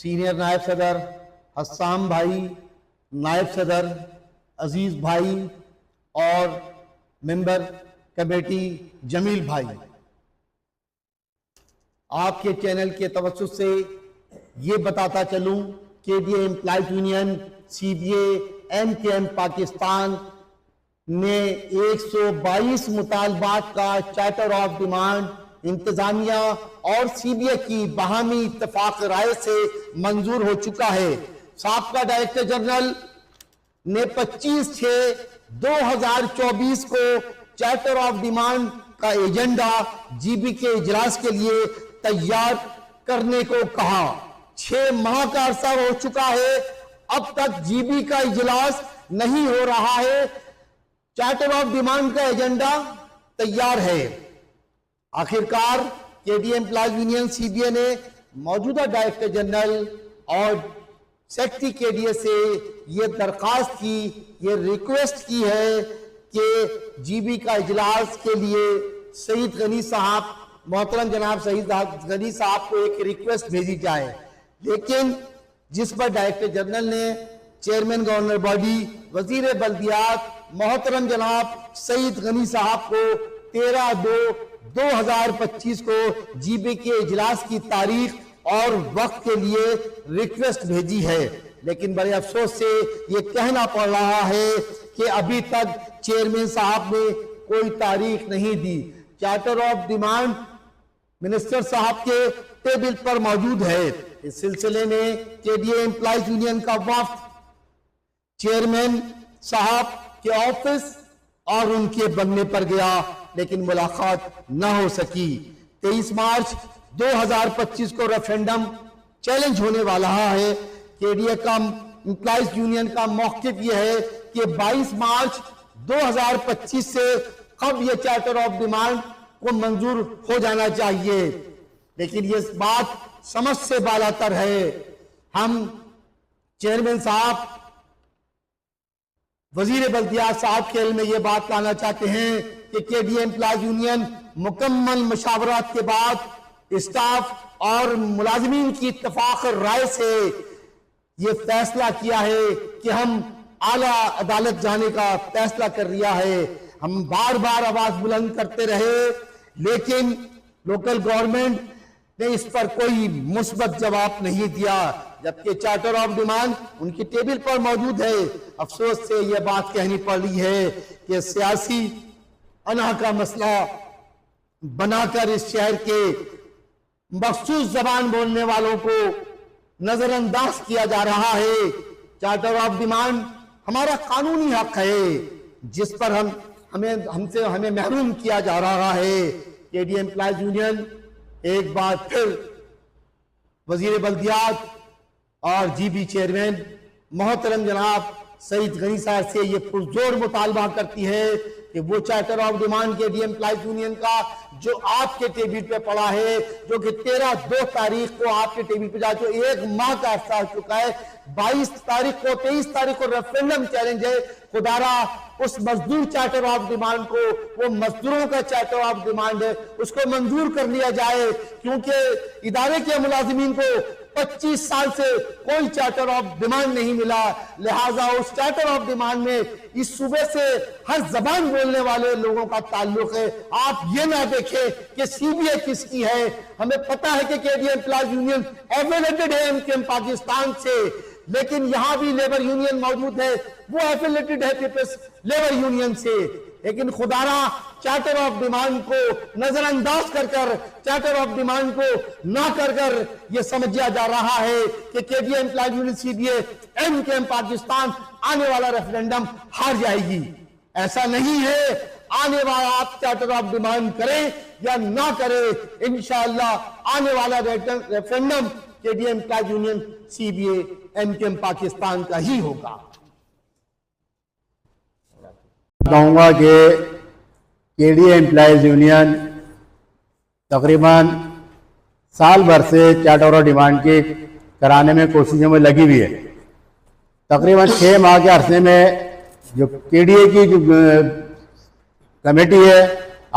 Senior نائب صدر حسام بھائی، نائب صدر عزیز بھائی اور ممبر کمیٹی جمیل بھائی، آپ کے چینل کے توسط سے یہ بتاتا چلوں کہ یہ employees union C B A M K M Pakistan نے 122 مطالبات کا چارٹر آف ڈیمانڈ انتظامیہ اور سی بی اے کی باہمی اتفاق رائے سے منظور ہو چکا ہے۔ سابقہ ڈائریکٹر جنرل نے 25/6/2024 کو چارٹر آف ڈیمانڈ کا ایجنڈا جی بی کے اجلاس کے لیے تیار کرنے کو کہا۔ 6 ماہ کا عرصہ ہو چکا ہے، اب تک جی بی کا اجلاس نہیں ہو رہا ہے۔ چارٹر آف ڈیمانڈ کا ایجنڈا تیار ہے۔ آخرکار K D employees union C B A نے موجودہ ڈائریکٹر جنرل اور سیکٹری کے ڈی اے سے یہ درخواست کی، یہ ریکویسٹ کی ہے کہ جی بی کا اجلاس کے لیے سعید غنی صاحب، محترم جناب سعید غنی صاحب کو ایک ریکویسٹ بھیجی جائے، لیکن جس پر ڈائریکٹر جنرل نے چیئرمین گورنر باڈی وزیر بلدیات محترم جناب سعید غنی صاحب کو 13/2/2025 کو جی بی کے اجلاس کی تاریخ اور وقت کے لیے ریکویسٹ بھیجی ہے، لیکن بڑے افسوس سے یہ کہنا پڑ رہا ہے کہ ابھی تک چیئرمین صاحب نے کوئی تاریخ نہیں دی۔ چارٹر آف ڈیمانڈ منسٹر صاحب کے ٹیبل پر موجود ہے۔ اس سلسلے میں کے ڈی اے امپلائیز یونین کا وفد چیئرمین صاحب کے آفس اور ان کے بننے پر گیا، لیکن ملاقات نہ ہو سکی۔ 23 مارچ 2025 کو ریفرینڈم چیلنج ہونے والا ہے۔ کے ڈی اے کا امپلائیز یونین کا موقف یہ ہے کہ 22 مارچ 2025 سے قبل یہ چارٹر آف ڈیمانڈ کو منظور ہو جانا چاہیے، لیکن یہ بات سمجھ سے بالاتر ہے۔ ہم چیئرمین صاحب، وزیر بلدیات صاحب کے علم میں یہ بات لانا چاہتے ہیں کہ K D A employees union مکمل مشاورات کے بعد اسٹاف اور ملازمین کی اتفاق رائے سے یہ فیصلہ کیا ہے کہ ہم اعلیٰ عدالت جانے کا فیصلہ کر لیا ہے۔ ہم بار بار آواز بلند کرتے رہے، لیکن لوکل گورنمنٹ نے اس پر کوئی مثبت جواب نہیں دیا، جبکہ چارٹر آف ڈیمانڈ ان کی ٹیبل پر موجود ہے۔ افسوس سے یہ بات کہنی پڑ رہی ہے کہ سیاسی انا کا مسئلہ بنا کر اس شہر کے مخصوص زبان بولنے والوں کو نظر انداز کیا جا رہا ہے۔ چارٹر آف ڈیمانڈ ہمارا قانونی حق ہے جس پر ہمیں محروم کیا جا رہا ہے۔ کے ڈی اے امپلائیز یونین ایک بار پھر وزیر بلدیات اور جی بی چیئرمین محترم جناب سعید غنی صاحب سے یہ پرزور مطالبہ کرتی ہے کہ وہ چارٹر آف ڈیمانڈ کے ڈی اے امپلائیز یونین کا جو آپ کے ٹیبل پہ پڑا ہے، جو کہ 13/2 تاریخ کو آپ کے ٹیبل پہ جا چکا ہے، 1 ماہ کا عرصہ ہو چکا ہے، 22 تاریخ کو 23 تاریخ کو ریفرینڈم چیلنج ہے، خدا را اس مزدور چارٹر آف ڈیمانڈ کو، وہ مزدوروں کا چارٹر آف ڈیمانڈ ہے، اس کو منظور کر لیا جائے، کیونکہ ادارے کے ملازمین کو 25 سال سے کوئی چارٹر آف ڈیمانڈ نہیں ملا، لہٰذا اس چارٹر آف ڈیمانڈ میں اس صوبے سے ہر زبان بولنے والے لوگوں کا تعلق ہے۔ آپ یہ نہ دیکھیں کہ سی بی اے کس کی ہے، ہمیں پتا ہے کہ K D A employees union affiliated ہے ایم کے ایم پاکستان سے، لیکن یہاں بھی لیبر یونین موجود ہے، وہ ایفیلیٹڈ ہے پیپلز لیبر یونین سے، لیکن خدا را چارٹر آف ڈیمانڈ کو نظر انداز کر چارٹر آف ڈیمانڈ کو نہ کر یہ سمجھا جا رہا ہے کہ K D A employees union C B A M K M Pakistan آنے والا ریفرینڈم ہار جائے گی۔ ایسا نہیں ہے، آنے والا آپ چارٹر آف ڈیمانڈ کریں یا نہ کریں، انشاءاللہ آنے والا referendum K D A employees union C B A M K M Pakistan کا ہی ہوگا۔ کہوں گا کہ K D A employees union تقریباً سال بھر سے چارٹر آف ڈیمانڈ کی کرانے میں کوششوں میں لگی ہوئی ہے۔ تقریباً 6 ماہ کے عرصے میں جو کے ڈی اے کی جو کمیٹی ہے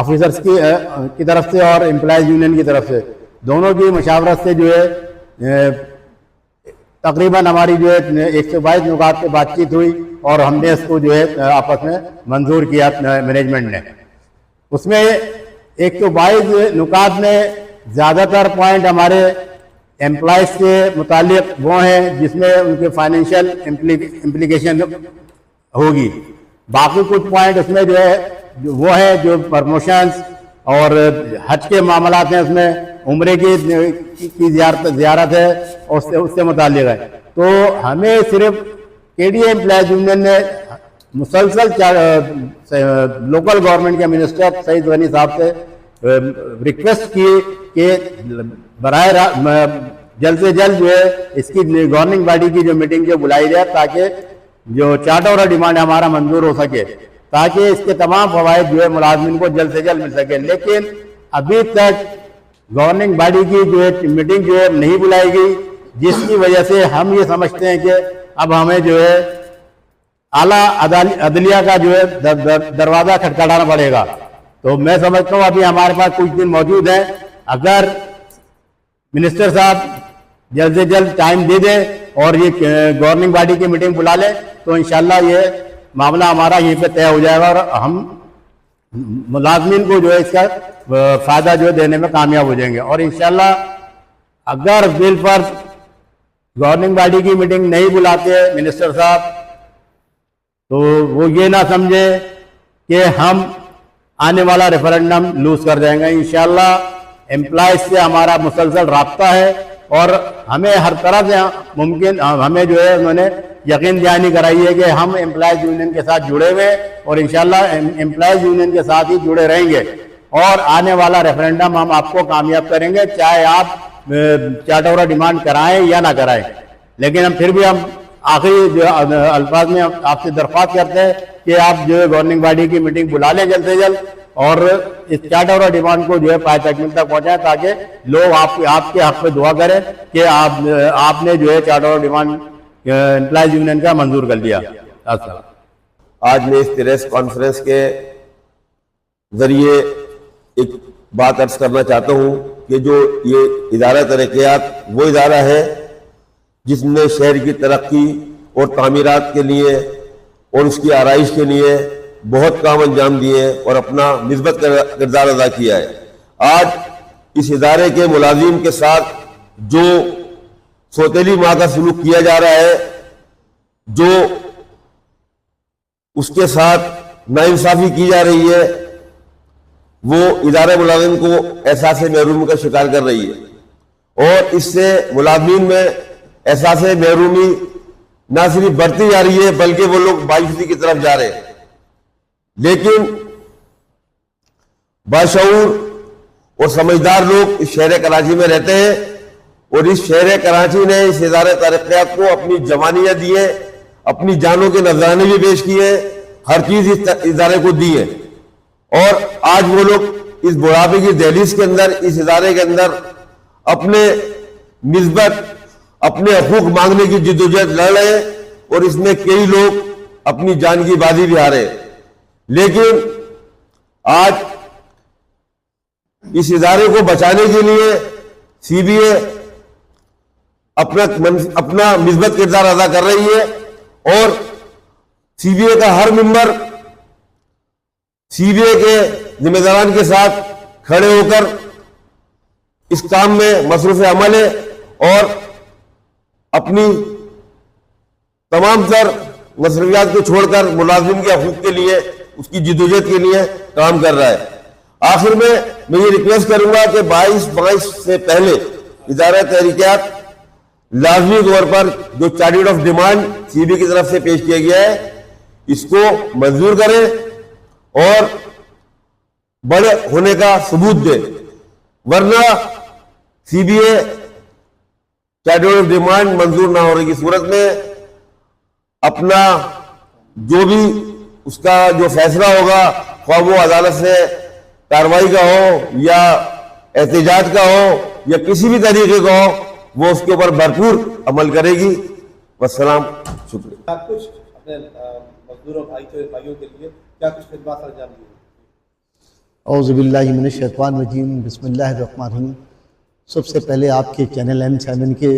آفیسرز کی طرف سے اور امپلائیز یونین کی طرف سے، دونوں کی مشاورت سے جو ہے تقریباً ہماری جو ہے 122 نکات پہ بات چیت ہوئی اور ہم نے اس کو جو ہے آپس میں منظور کیا مینجمنٹ نے. اس میں 122 نکات میں زیادہ تر پوائنٹ ہمارے امپلائز کے متعلق وہ ہیں جس میں ان کے فائنینشیل امپلیکیشن ہوگی. باقی کچھ پوائنٹ اس میں جو ہے وہ ہے جو پرموشنز اور حج کے معاملات ہیں, اس میں عمرے کی زیارت ہے اور اس سے متعلق ہے. تو ہمیں صرف کے ڈی اے امپلائیز یونین نے مسلسل لوکل گورنمنٹ کے منسٹر سعید غنی صاحب سے ریکویسٹ کی کہ براہ جلد سے جلد جو ہے اس کی گورننگ باڈی کی جو میٹنگ جو بلائی جائے تاکہ جو چارٹر اور ڈیمانڈ ہمارا منظور ہو سکے, تاکہ اس کے تمام فوائد جو ہے ملازمین کو جلد سے جلد مل سکے. لیکن ابھی تک گورننگ باڈی کی جو ہے میٹنگ جو ہے نہیں بلائی گئی, جس کی وجہ سے ہم یہ سمجھتے ہیں کہ اب ہمیں جو ہے اعلیٰ عدلیہ کا جو ہے دروازہ کھٹکھٹانا پڑے گا. تو میں سمجھتا ہوں ابھی ہمارے پاس کچھ دن موجود ہیں, اگر منسٹر صاحب جلد سے جلد ٹائم دے دیں اور یہ گورننگ باڈی کی میٹنگ بلا لیں تو انشاءاللہ یہ معاملہ ہمارا یہیں پہ طے ہو جائے گا اور ہم ملازمین کو جو ہے اس کا فائدہ جو ہے دینے میں کامیاب ہو جائیں گے. اور انشاءاللہ اگر بل پر گورننگ باڈی کی میٹنگ نہیں بلاتے منسٹر صاحب تو وہ یہ نہ سمجھے کہ ہم آنے والا ریفرنڈم لوز کر جائیں گے. انشاءاللہ امپلائز سے ہمارا مسلسل رابطہ ہے اور ہمیں ہر طرح سے ممکن ہمیں جو ہے انہوں نے یقین دہانی کرائی ہے کہ ہم امپلائیز یونین کے ساتھ جڑے ہوئے اور انشاءاللہ امپلائیز یونین کے ساتھ ہی جڑے رہیں گے اور آنے والا ریفرنڈم ہم آپ کو کامیاب کریں گے, چاہے آپ چارٹر اور ڈیمانڈ کرائیں یا نہ کرائیں. لیکن ہم پھر بھی ہم آخری جو الفاظ میں آپ سے درخواست کرتے ہیں کہ آپ جو ہے گورننگ باڈی کی میٹنگ بلا لیں جلد سے جلد اور اس چارٹر اور ڈیمانڈ کو جو ہے پائے تکمیل تک پہنچائیں تاکہ لوگ آپ کے حق پہ دعا کریں کہ آپ نے جو ہے چارٹر اور ڈیمانڈ امپلائیز یونین کا منظور کر لیا. آج میں اس پریس کانفرنس کے ذریعے ایک بات عرض کرنا چاہتا ہوں کہ جو یہ ادارہ ترقیات وہ ادارہ ہے جس نے شہر کی ترقی اور تعمیرات کے لیے اور اس کی آرائش کے لیے بہت کام انجام دیے اور اپنا مثبت کردار ادا کیا ہے. آج اس ادارے کے ملازم کے ساتھ جو سوتیلی ماں کا سلوک کیا جا رہا ہے, جو اس کے ساتھ ناانصافی کی جا رہی ہے, وہ ادارے ملازم کو احساس محرومی کا شکار کر رہی ہے اور اس سے ملازمین میں احساس محرومی نہ صرف بڑھتی جا رہی ہے بلکہ وہ لوگ مایوسی کی طرف جا رہے ہیں. لیکن باشعور اور سمجھدار لوگ اس شہر کراچی میں رہتے ہیں اور اس شہر کراچی نے اس ادارے ترقیات کو اپنی جوانیاں دی ہے, اپنی جانوں کے نذرانے بھی پیش کیے, ہر چیز اس ادارے کو دی ہے اور آج وہ لوگ اس بڑھاپے کی دہلیز کے اندر اس ادارے کے اندر اپنے مثبت اپنے حقوق مانگنے کی جدوجہد لڑ رہے ہیں اور اس میں کئی لوگ اپنی جان کی بازی بھی ہارے. لیکن آج اس ادارے کو بچانے کے لیے سی بی اے اپنا مثبت کردار ادا کر رہی ہے اور سی بی اے کا ہر ممبر سی بی اے کے ذمہ داران کے ساتھ کھڑے ہو کر اس کام میں مصروف عمل ہے اور اپنی تمام تر مصروفیات کو چھوڑ کر ملازم کے حقوق کے لیے اس کی جدوجہد کے لیے کام کر رہا ہے. آخر میں یہ ریکویسٹ کروں گا کہ 22 سے پہلے ادارہ تحریکات لازمی طور پر جو charter of demand C B کی طرف سے پیش کیا گیا ہے اس کو منظور کریں اور بڑے ہونے کا ثبوت دے, ورنہ C B A charter of demand منظور نہ ہونے کی صورت میں اپنا جو بھی اس کا جو فیصلہ ہوگا خواہ وہ عدالت سے کارروائی کا ہو یا احتجاج کا ہو یا کسی بھی طریقے کا ہو, وہ اس کے اوپر بھرپور عمل کرے گی. والسلام, شکریہ. کچھ اپنے مزدوروں بھائیوں کے لیے کیا کچھ خدمات انجام دی؟ اعوذ باللہ من الشیطان الرجیم, بسم اللہ الرحمن الرحیم. سب سے پہلے آپ کے چینل M7 کے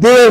2